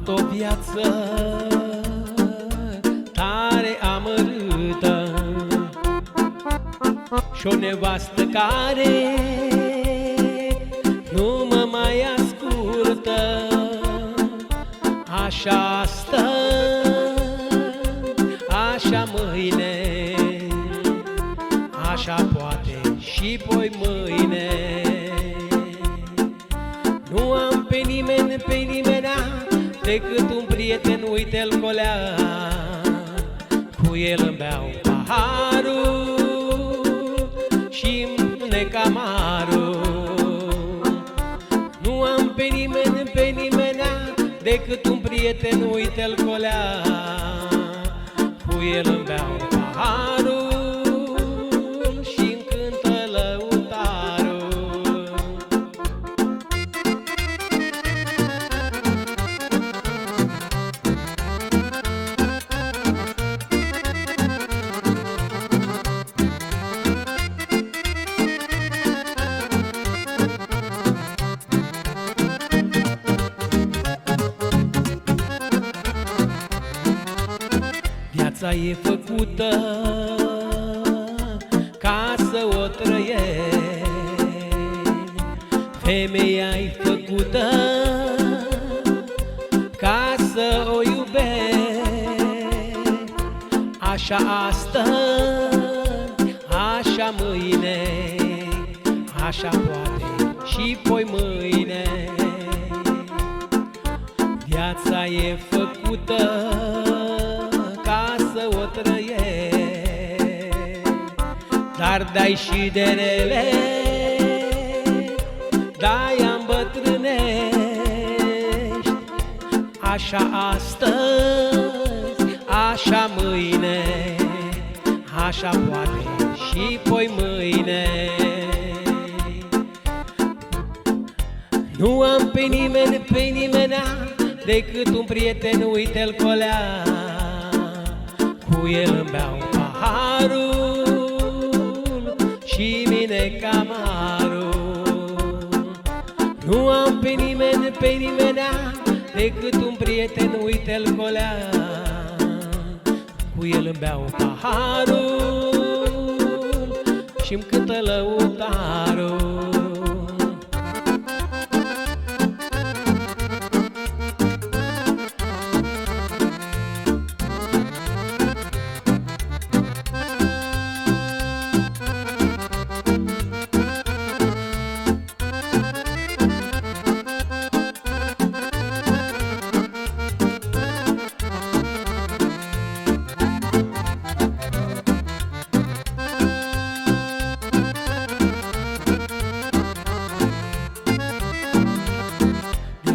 O viață tare amărâtă și-o nevastă care nu mă mai ascultă. Așa astăzi, așa mâine, așa poate și poi mâine. Nu am pe nimeni, pe nimenea, decât un prieten, uite-l colea, cu el îmi beau paharul și-mi nec amarul. Nu am pe nimeni, pe nimenea, decât un prieten, uite-l colea, cu el îmi beau paharul și-mi cântă lăutarul. Viața e făcută ca să o trăiești, femeia-i făcută ca să o iubești. Așa astăzi, așa mâine, așa poate și poi mâine. Viața e făcută ca să o trăiești, dar dai și de rele, de-aia îmbătrânești. Așa astăzi, așa mâine, așa poate și poi mâine. Nu am pe nimeni, pe nimenea, decât un prieten, uite-l colea, cu el îmi beau paharul și-mi nec amarul. Nu am pe nimeni, pe nimenea, decât un prieten, uite-l colea, cu el îmi beau paharul și-mi cântă lăutarul.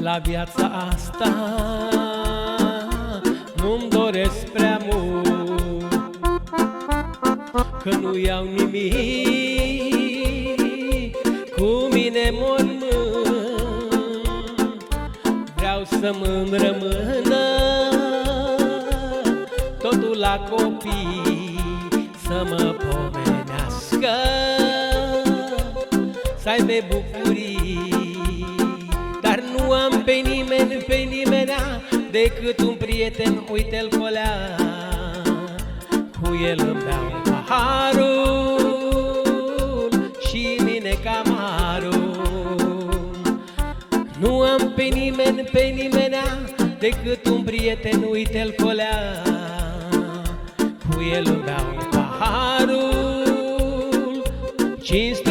La viața asta nu-mi doresc prea mult, că nu iau nimic cu mine mormânt. Vreau să-mi rămână totul la copii, să mă pomenească, să aibă bucurii. Dar nu am pe nimeni, pe nimenea, decât un prieten, uite-l colea, cu el îmi beau paharul și-mi nec amarul. Nu am pe nimeni, pe nimenea, decât un prieten, uite-l colea, cu el îmi beau paharul, cinste